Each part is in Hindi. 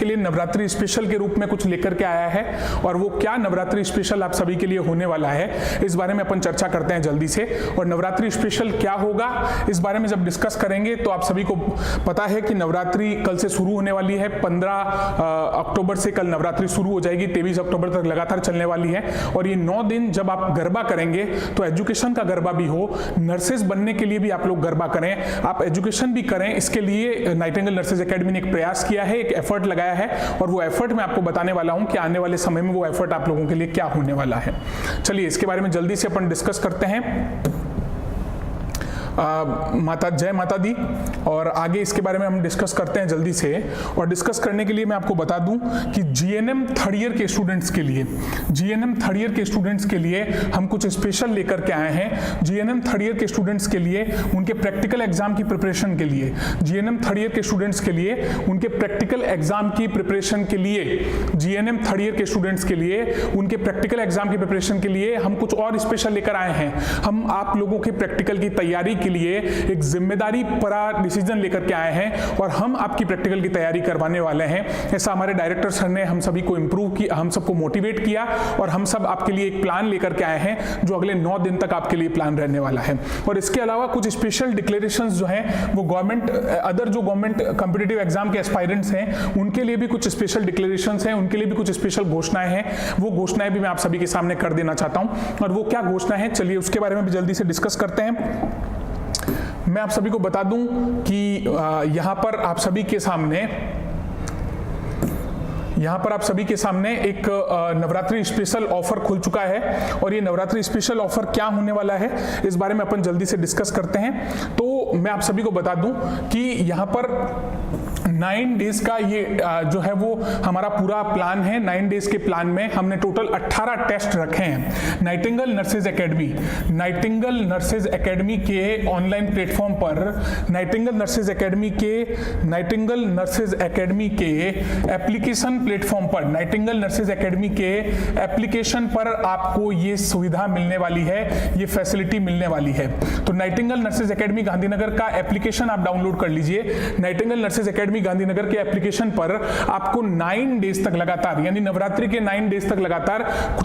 लिए नवरात्रि स्पेशल के रूप में कुछ लेकर के आया है, और वो क्या नवरात्रि स्पेशल आप सभी के लिए होने वाला है इस बारे में अपन चर्चा करते हैं जल्दी से। और नवरात्रि स्पेशल क्या होगा इस बारे में जब डिस्कस करेंगे तो आप सभी को पता है कि नवरात्रि कल से शुरू होने वाली है। 15 अक्टूबर से कल नवरात्रि शुरू हो जाएगी, 23 अक्टूबर तक लगातार चलने वाली है। और ये 9 दिन जब आप गरबा करेंगे तो एजुकेशन का गरबा भी हो, नर्सेज बनने के लिए भी आप लोग गरबा करें, आप एजुकेशन भी करें। इसके लिए नाइटिंगेल नर्सेज एकेडमी ने एक प्रयास किया है, एक एफर्ट लगाया है, और वो एफर्ट मैं आपको बताने वाला हूं कि आने वाले समय में वो एफर्ट आप लोगों के लिए क्या होने वाला है। चलिए इसके बारे में जल्दी से अपन डिस्कस करते हैं। जय माता दी। और आगे इसके बारे में हम डिस्कस करते हैं जल्दी से। और डिस्कस करने के लिए मैं आपको बता दूं कि जीएनएम थर्ड ईयर के स्टूडेंट्स के लिए, जीएनएम थर्ड ईयर के स्टूडेंट्स के लिए हम कुछ स्पेशल लेकर के आए हैं। जीएनएम थर्ड ईयर के स्टूडेंट्स के लिए उनके प्रैक्टिकल एग्जाम की प्रिपरेशन के लिए, जीएनएम थर्ड ईयर के स्टूडेंट्स के लिए उनके प्रैक्टिकल एग्जाम की प्रिपरेशन के लिए, जीएनएम थर्ड ईयर के स्टूडेंट्स के लिए उनके प्रैक्टिकल एग्जाम की प्रिपरेशन के लिए हम कुछ और स्पेशल लेकर आए हैं। हम आप लोगों के प्रैक्टिकल की तैयारी के लिए एक जिम्मेदारी भरा डिसीजन लेकर के आए हैं, और हम आपकी प्रैक्टिकल की तैयारी करवाने वाले हैं। ऐसा हमारे डायरेक्टर सर ने हम सभी को इंप्रूव किया, हम सबको मोटिवेट किया, और हम सब आपके लिए एक प्लान लेकर के आए हैं जो अगले 9 दिन तक आपके लिए प्लान रहने वाला है। और इसके अलावा कुछ स्पेशल डिक्लेरेशंस जो हैं वो गवर्नमेंट, अदर जो गवर्नमेंट कॉम्पिटिटिव एग्जाम के एस्पायरेंट्स हैं उनके लिए भी कुछ स्पेशल डिक्लेरेशंस हैं, उनके लिए भी कुछ स्पेशल घोषणाएं हैं। वो घोषणाएं भी मैं आप सभी के सामने कर देना चाहता हूं। और वो क्या घोषणा है, चलिए उसके बारे में भी जल्दी से डिस्कस करते हैं। मैं आप सभी को बता दूं कि यहां पर आप सभी के सामने एक नवरात्रि स्पेशल ऑफर खुल चुका है, और ये नवरात्रि स्पेशल ऑफर क्या होने वाला है इस बारे में अपन जल्दी से डिस्कस करते हैं। तो मैं आप सभी को बता दूं कि यहाँ पर 9 डेज का ये जो है वो हमारा पूरा प्लान है। 9 डेज के प्लान में हमने टोटल 18 टेस्ट रखे हैं। नाइटिंगेल नर्सेज एकेडमी के ऑनलाइन प्लेटफॉर्म पर, नाइटिंगेल नर्सेज एकेडमी के एप्लीकेशन प्लेटफॉर्म पर, नाइटिंगेल नर्सेज एकेडमी के एप्लीकेशन पर आपको ये सुविधा मिलने वाली है, ये फैसिलिटी मिलने वाली है। तो नाइटिंगेल नर्सेज एकेडमी गांधीनगर का एप्लीकेशन आप डाउनलोड कर लीजिए। नाइटिंगेल नर्सेज एकेडमी गांधीनगर के एप्लीकेशन पर आपको 9 डेज तक लगातार, यानी नवरात्रि के 9 डेज तक लगातार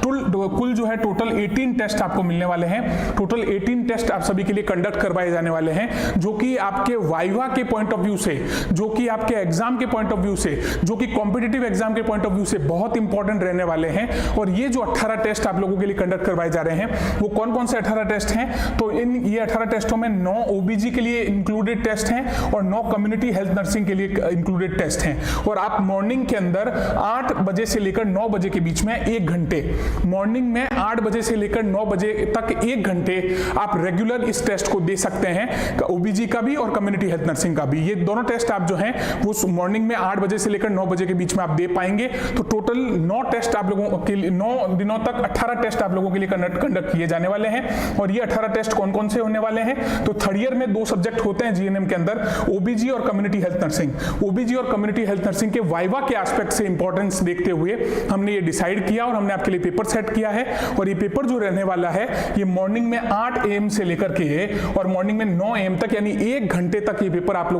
कुल जो है टोटल 18 टेस्ट आपको मिलने वाले हैं। टोटल 18 टेस्ट आप सभी के लिए कंडक्ट करवाए जाने वाले हैं, जो कि आपके वाइवा के पॉइंट ऑफ व्यू से, जो कि आपके एग्जाम के पॉइंट ऑफ व्यू से, जो कि कॉम्पिटिटिव एग्जाम के पॉइंट ऑफ व्यू से बहुत इंपॉर्टेंट रहने वाले हैं। और ये जो 18 टेस्ट आप लोगों के लिए कंडक्ट करवाए जा रहे हैं वो कौन कौन से 18 टेस्ट हैं, तो ये 18 टेस्टों में 9 ओबीजी के लिए इंक्लूडेड टेस्ट हैं और 9 कम्युनिटी हेल्थ नर्सिंग के लिए इंक्लूडेड टेस्ट हैं। और आप मॉर्निंग के अंदर 8 बजे से लेकर 9 बजे के बीच में 1 घंटे, मॉर्निंग में 8 बजे से लेकर 9 बजे तक 1 घंटे आप रेगुलर इस टेस्ट को दे सकते हैं, ओबीजी का भी और कम्युनिटी हेल्थ नर्सिंग का भी। ये दोनों टेस्ट आप जो हैं वो मॉर्निंग में 8 बजे से लेकर 9 बजे के बीच में आप दे पाएंगे। तो टोटल 9 टेस्ट आप लोगों के लिए, 9 दिनों तक 18 टेस्ट आप लोगों के लिए कंडक्ट किए जाने वाले हैं। और ये 18 टेस्ट कौन कौन से होने वाले हैं, तो थर्ड ईयर में 2 सब्जेक्ट होते हैं जीएनएम के अंदर, ओबीजी और कम्युनिटी हेल्थ नर्सिंग। ओबीजी और कम्युनिटी हेल्थ नर्सिंग के वाइवा के एस्पेक्ट से इंपॉर्टेंस देखते हुए हमने ये डिसाइड किया और हमने आपके लिए पेपर सेट किया है। और ये पेपर जो रहने वाला है ये मॉर्निंग में 8 AM से लेकर के और मॉर्निंग में 9 AM तक, यानी 1 घंटे तक ये पेपर आप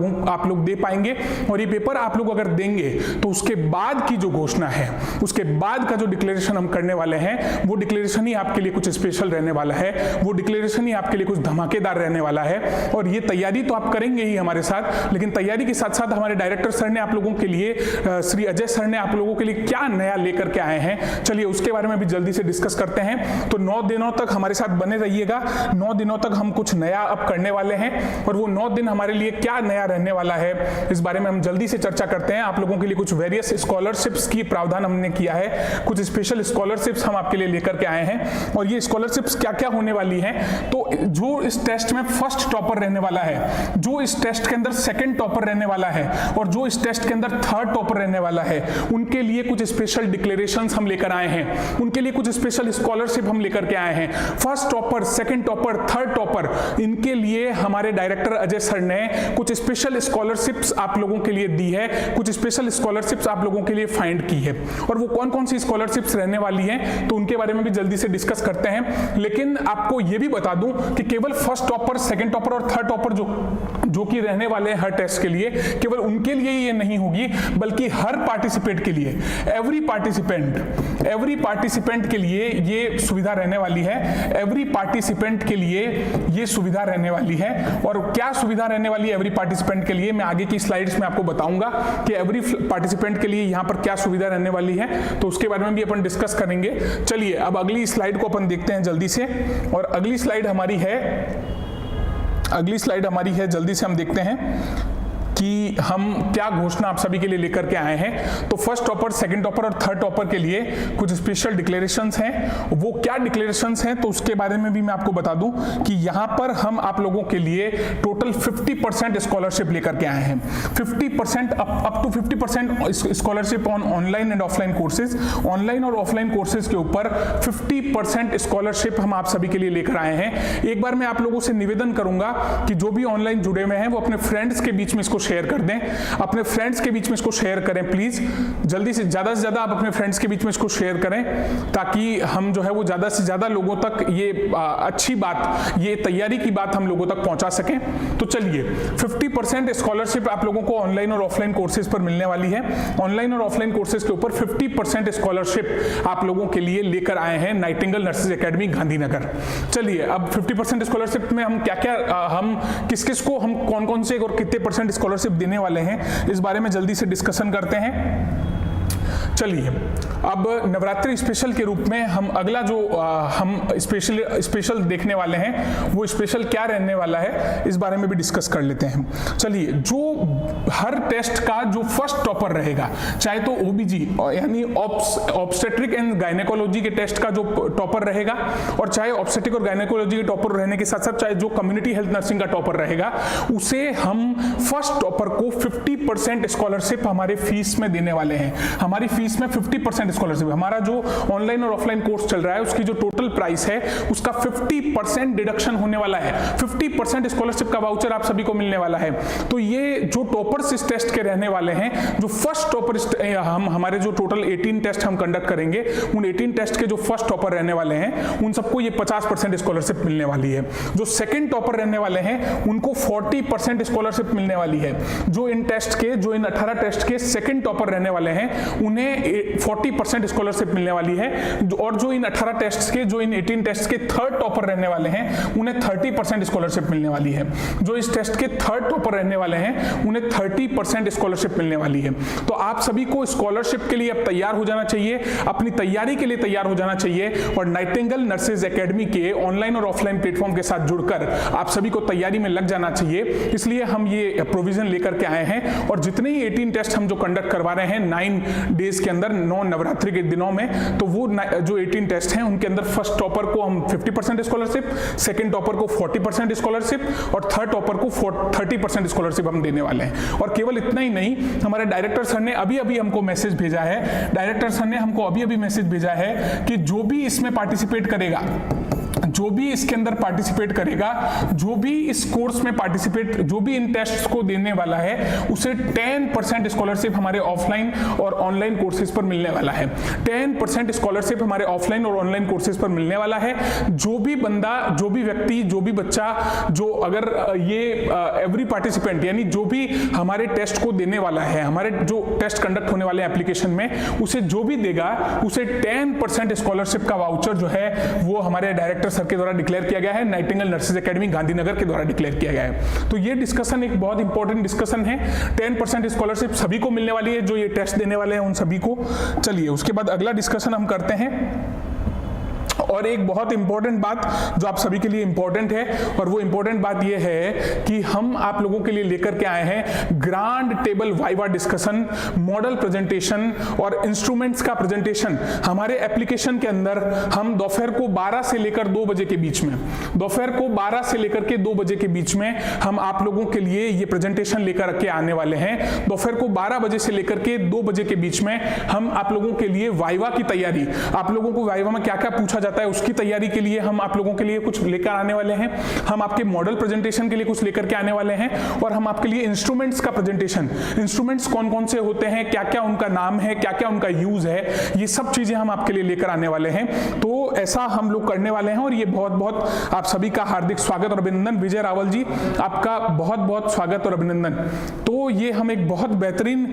लोग दे पाएंगे। और ये पेपर आप लोग अगर देंगे तो उसके बाद की जो घोषणा है, उसके बाद का जो डिक्लेरेशन हम करने वाले हैं वो डिक्लेरेशन ही आपके लिए कुछ स्पेशल रहने वाला है, वो डिक्लेरेशन ही आपके लिए कुछ धमाकेदार रहने वाला है। और ये तैयारी तो आप करेंगे ही हमारे साथ, लेकिन तैयारी के साथ साथ हमारे डायरेक्टर सर ने आप लोगों के लिए, श्री अजय सर ने आप लोगों के लिए क्या नया लेकर के आए हैं, चलिए उसके बारे में भी जल्दी से डिस्कस करते हैं। तो 9 दिनों तक हमारे साथ बने रहिएगा। 9 दिनों तक हम कुछ नया अब करने वाले हैं, और वो 9 दिन हमारे लिए क्या नया रहने वाला है इस बारे में हम जल्दी से चर्चा करते हैं। आप लोगों के लिए कुछ वेरियस स्कॉलरशिप्स की प्रावधान हमने किया है, कुछ स्पेशल स्कॉलरशिप्स हम आपके लिए लेकर के आए हैं। और ये स्कॉलरशिप्स क्या क्या होने वाली हैं, तो जो इस टेस्ट में फर्स्ट टॉपर रहने वाला है, जो इस टेस्ट के अंदर सेकंड टॉपर रहने वाला है, और जो इस टेस्ट के अंदर थर्ड टॉपर रहने वाला है, उनके लिए कुछ स्पेशल डिक्लेरेशंस हम लेकर आए हैं, उनके लिए कुछ स्पेशल स्कॉलरशिप हम लेकर के आए हैं। First topper, second topper, third topper, इनके लिए हमारे डायरेक्टर अजय सर ने कुछ स्पेशल स्कॉलरशिप्स आप लोगों के लिए दी है, कुछ स्पेशल स्कॉलरशिप्स आप लोगों के लिए फाइंड की है। और वो कौन कौन सी स्कॉलरशिप्स रहने वाली हैं तो उनके बारे में भी जल्दी से डिस्कस करते हैं। लेकिन आपको ये भी बता दूं कि केवल फर्स्ट टॉपर, सेकंड टॉपर और थर्ड टॉपर जो कि रहने वाले हैं हर टेस्ट के लिए, केवल उनके लिए ये नहीं होगी, बल्कि हर पार्टिसिपेंट के लिए, एवरी पार्टिसिपेंट के लिए ये सुविधा रहने वाली है। एवरी पार्टिसिपेंट के लिए ये सुविधा रहने वाली है। और क्या सुविधा रहने वाली है एवरी पार्टिसिपेंट के लिए, मैं आगे की स्लाइड्स में आपको बताऊंगा कि एवरी पार्टिसिपेंट के लिए यहां पर क्या सुविधा रहने वाली है, तो उसके बारे में भी अपन डिस्कस करेंगे। चलिए अब अगली स्लाइड को अपन देखते हैं जल्दी से। और अगली स्लाइड हमारी है जल्दी से हम देखते हैं कि हम क्या घोषणा आप सभी के लिए लेकर के आए हैं। तो फर्स्ट टॉपर, सेकंड टॉपर और थर्ड टॉपर के लिए कुछ स्पेशल डिक्लेरेशंस हैं। वो क्या डिक्लेरेशंस हैं तो उसके बारे में भी मैं आपको बता दूं कि यहां पर हम आप लोगों के लिए टोटल 50% स्कॉलरशिप लेकर के आए हैं। 50% up to 50% scholarship on online and offline courses. Online और ऑफलाइन कोर्सेज के ऊपर 50% स्कॉलरशिप हम आप सभी के लिए लेकर आए हैं। एक बार मैं आप लोगों से निवेदन करूंगा कि जो भी ऑनलाइन जुड़े हुए हैं वो अपने फ्रेंड्स के बीच में इसको शेयर कर दें, अपने फ्रेंड्स के बीच में इसको शेयर करें प्लीज। जल्दी से ज्यादा आप अपने फ्रेंड्स के बीच में इसको शेयर करें, ताकि हम जो है वो ज्यादा से ज्यादा लोगों तक ये अच्छी बात, ये तैयारी की बात हम लोगों तक पहुंचा सकें। तो चलिए 50% स्कॉलरशिप आप लोगों को ऑनलाइन और ऑफलाइन कोर्सेज पर मिलने वाली है। ऑनलाइन और ऑफलाइन कोर्सेज के ऊपर 50% स्कॉलरशिप आप लोगों के लिए लेकर आए हैं नाइटिंगेल नर्सेज एकेडमी गांधीनगर। चलिए अब 50% स्कॉलरशिप में हम क्या हम किस को हम कौन से और कितने परसेंट स्कॉलरशिप देने वाले हैं, इस बारे में जल्दी से डिस्कशन करते हैं। चलिए अब नवरात्रि स्पेशल के रूप में हम अगला जो हम स्पेशल देखने वाले हैं वो स्पेशल क्या रहने वाला है, इस बारे में भी डिस्कस कर लेते हैं। चलिए, जो हर टेस्ट का जो फर्स्ट टॉपर रहेगा, चाहे तो ओबीजी यानी ऑब्स्टेट्रिक एंड गायनेकोलॉजी के टेस्ट का जो टॉपर रहेगा, और चाहे ऑब्स्टेट्रिक और गायनेकोलॉजी के टॉपर रहने के साथ साथ चाहे जो कम्युनिटी हेल्थ नर्सिंग का टॉपर रहेगा, उसे हम फर्स्ट टॉपर को 50% स्कॉलरशिप हमारे फीस में देने वाले हैं। हमारी फीस में 50% स्कॉलरशिप, हमारा जो ऑनलाइन और ऑफलाइन कोर्स चल रहा है उसकी जो टोटल प्राइस है उसका 50% डिडक्शन होने वाला है। 50% स्कॉलरशिप का वाउचर आप सभी को मिलने वाला है। तो ये जो टॉपर्स इस टेस्ट के रहने वाले हैं, जो फर्स्ट टॉपर हम हमारे जो टोटल 18 टेस्ट हम कंडक्ट करेंगे, उन 18 टेस्ट के जो फर्स्ट टॉपर रहने वाले हैं उन सबको ये 50% स्कॉलरशिप मिलने वाली है। जो सेकंड टॉपर रहने वाले हैं उनको 40% स्कॉलरशिप मिलने वाली है। जो इन 18 टेस्ट के सेकंड टॉपर रहने वाले हैं उन्हें 40% स्कॉलरशिप मिलने वाली है। और जो इन 18 टेस्ट के, जो इन 18 टेस्ट के थर्ड टॉपर रहने वाले हैं उन्हें 30% स्कॉलरशिप मिलने वाली है। जो इस टेस्ट के थर्ड टॉपर रहने वाले हैं उन्हें 30% स्कॉलरशिप मिलने वाली है। तो आप सभी को स्कॉलरशिप के लिए अब तैयार हो जाना चाहिए, अपनी तैयारी के लिए तैयार हो जाना चाहिए, और नाइटिंगेल नर्सेज एकेडमी के ऑनलाइन और ऑफलाइन प्लेटफॉर्म के साथ जुड़कर आप सभी को तैयारी में लग जाना चाहिए। इसलिए हम ये प्रोविजन लेकर के आए हैं। और जितने ही 18 टेस्ट हम जो कंडक्ट करवा रहे हैं 9 डेज के अंदर, 9 नवरात्रि के दिनों में, तो वो जो 18 टेस्ट हैं उनके अंदर फर्स्ट टॉपर को हम 50% स्कॉलरशिप, सेकंड टॉपर को 40% स्कॉलरशिप और थर्ड टॉपर को 30% स्कॉलरशिप हम देने वाले हैं। और केवल इतना ही नहीं, हमारे डायरेक्टर सर ने अभी हमको मैसेज भेजा है, डायरेक्टर सर ने हमको अभी मैसेज भेजा है कि जो भी इसमें पार्टिसिपेट करेगा, जो भी इसके अंदर पार्टिसिपेट करेगा, जो भी इस कोर्स में पार्टिसिपेट, जो भी इन टेस्ट्स को देने वाला है, उसे 10% स्कॉलरशिप हमारे ऑफलाइन और ऑनलाइन कोर्सेज पर मिलने वाला है। 10% स्कॉलरशिप हमारे ऑफलाइन और ऑनलाइन कोर्सेज पर मिलने वाला है। जो भी बंदा, जो भी व्यक्ति, जो भी बच्चा, जो अगर ये एवरी पार्टिसिपेंट यानी जो भी हमारे टेस्ट को देने वाला है, हमारे जो टेस्ट कंडक्ट होने वाले एप्लीकेशन में, उसे जो भी देगा उसे 10% स्कॉलरशिप का वाउचर जो है वो हमारे डायरेक्टर सर के द्वारा डिक्लेयर किया गया है, नाइटिंगेल नर्सेज एकेडमी गांधीनगर के द्वारा डिक्लेयर किया गया है। तो ये डिस्कशन एक बहुत इंपॉर्टेंट डिस्कशन है। 10% स्कॉलरशिप सभी को मिलने वाली है, जो ये टेस्ट देने वाले हैं उन सभी को। चलिए उसके बाद अगला डिस्कशन हम करते हैं। और एक बहुत इंपॉर्टेंट बात जो आप सभी के लिए इंपॉर्टेंट है, और वो इंपॉर्टेंट बात ये है कि हम आप लोगों के लिए लेकर के आए हैं grand table viva discussion, model presentation और इंस्ट्रूमेंट्स का प्रेजेंटेशन। हमारे एप्लीकेशन के अंदर हम दोपहर को 12 से लेकर 2 बजे के बीच में, दोपहर को 12 से लेकर के 2 बजे के बीच में हम आप लोगों के लिए ये प्रेजेंटेशन लेकर के आने वाले हैं। दोपहर को 12 बजे से लेकर के 2 बजे के बीच में हम आप लोगों के लिए वाइवा की तैयारी, आप लोगों को वाइवा में क्या क्या पूछा जाता जाता है उसकी तैयारी के लिए हम आप लोगों के लिए कुछ लेकर आने वाले हैं। हम आपके मॉडल प्रेजेंटेशन के लिए कुछ लेकर के आने वाले हैं और हम आपके लिए इंस्ट्रूमेंट्स का प्रेजेंटेशन, इंस्ट्रूमेंट्स कौन कौन से होते हैं, क्या क्या उनका नाम है, क्या क्या उनका यूज है, ये सब चीजें हम आपके लिए लेकर आने वाले हैं। तो ऐसा हम लोग करने वाले हैं और ये बहुत बहुत आप सभी का हार्दिक स्वागत और अभिनंदन। विजय रावल जी, आपका बहुत बहुत स्वागत और अभिनंदन। तो ये हम एक बहुत बेहतरीन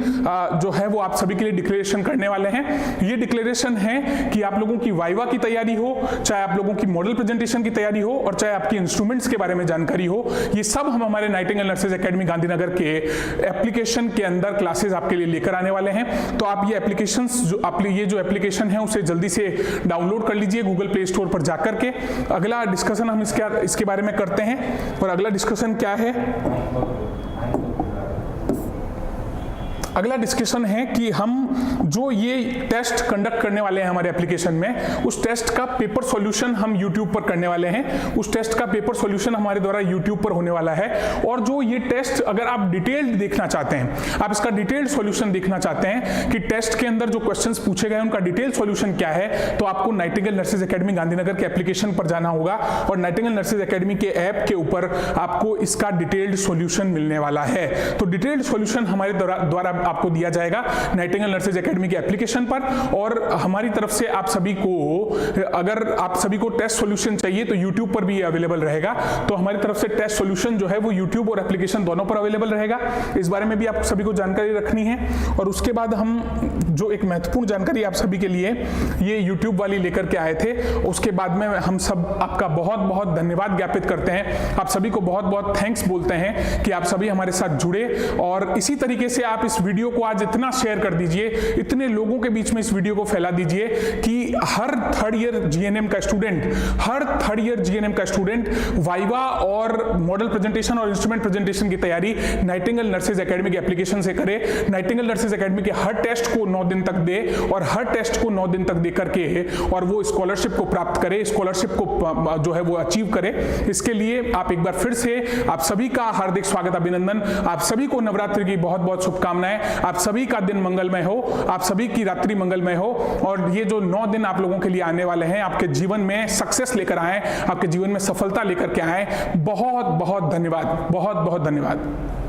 जो है वो आप सभी के लिए डिक्लेरेशन करने वाले हैं। ये डिक्लेरेशन है कि आप लोगों की वाइवा की तैयारी हो, चाहे आप लोगों की मॉडल प्रेजेंटेशन की तैयारी हो और चाहे आपकी इंस्ट्रूमेंट्स के बारे में जानकारी हो, ये सब हम हमारे नाइटिंगेल नर्सेज एकेडमी गांधीनगर के एप्लीकेशन के अंदर क्लासेस आपके लिए लेकर आने वाले हैं। तो आप ये एप्लीकेशंस ये जो एप्लीकेशन है उसे जल्दी से डाउनलोड कर लीजिए गूगल प्ले स्टोर पर जाकर के। अगला डिस्कशन हम इसके बारे में करते हैं। और अगला डिस्कशन क्या है? अगला डिस्कशन है कि हम जो ये टेस्ट कंडक्ट करने वाले हैं हमारे एप्लीकेशन में, उस टेस्ट का पेपर सॉल्यूशन हम YouTube पर करने वाले हैं। उस टेस्ट का पेपर सॉल्यूशन हमारे द्वारा YouTube पर होने वाला है। और जो ये टेस्ट अगर आप डिटेल्ड देखना चाहते हैं, आप इसका डिटेल्ड सॉल्यूशन देखना चाहते हैं कि टेस्ट के अंदर जो क्वेश्चंस पूछे गए उनका डिटेल सॉल्यूशन क्या है, तो आपको नाइटिंगेल नर्सेज एकेडमी गांधीनगर के एप्लीकेशन पर जाना होगा और नाइटिंगेल नर्सेज एकेडमी के ऐप के ऊपर आपको इसका डिटेल्ड सॉल्यूशन मिलने वाला है। तो डिटेल्ड सॉल्यूशन हमारे द्वारा आपको दिया जाएगा नाइटिंगेल नर्सेज एकेडमी के एप्लीकेशन पर। और हमारी तरफ से आप सभी को, अगर आप सभी को टेस्ट सॉल्यूशन चाहिए तो YouTube पर भी अवेलेबल रहेगा। तो हमारी तरफ से टेस्ट सॉल्यूशन जो है वो YouTube और एप्लीकेशन दोनों पर अवेलेबल रहेगा। इस बारे में भी आप सभी को जानकारी रखनी है। और उसके बाद हम जो एक महत्वपूर्ण जानकारी आप सभी के लिए ये YouTube वाली लेकर के आए थे, उसके बाद में हम सब आपका बहुत बहुत धन्यवाद ज्ञापित करते हैं। आप सभी को बहुत बहुत थैंक्स बोलते हैं कि आप सभी हमारे साथ जुड़े। और इसी तरीके से आप इस वीडियो को आज इतना शेयर कर दीजिए, इतने लोगों के बीच में इस वीडियो को फैला दीजिए कि हर थर्ड ईयर जीएनएम का स्टूडेंट वाइवा और मॉडल प्रेजेंटेशन और इंस्ट्रूमेंट प्रेजेंटेशन की तैयारी नाइटिंगेल नर्सेज एकेडमी के एप्लीकेशन से करे। नाइटिंगेल नर्सेज एकेडमी के हर टेस्ट को 9 दिन तक दे और हर टेस्ट को 9 दिन तक दे करके और वो स्कॉलरशिप को प्राप्त करे, स्कॉलरशिप को जो है वो अचीव करे। इसके लिए आप एक बार फिर से आप सभी का हार्दिक स्वागत, अभिनंदन। आप सभी को नवरात्रि की बहुत बहुत शुभकामनाएं। आप सभी का दिन मंगलमय हो, आप सभी की रात्रि मंगलमय हो और ये जो 9 दिन आप लोगों के लिए आने वाले हैं आपके जीवन में सक्सेस लेकर आए, आपके जीवन में सफलता लेकर के आए। बहुत बहुत धन्यवाद, बहुत बहुत धन्यवाद।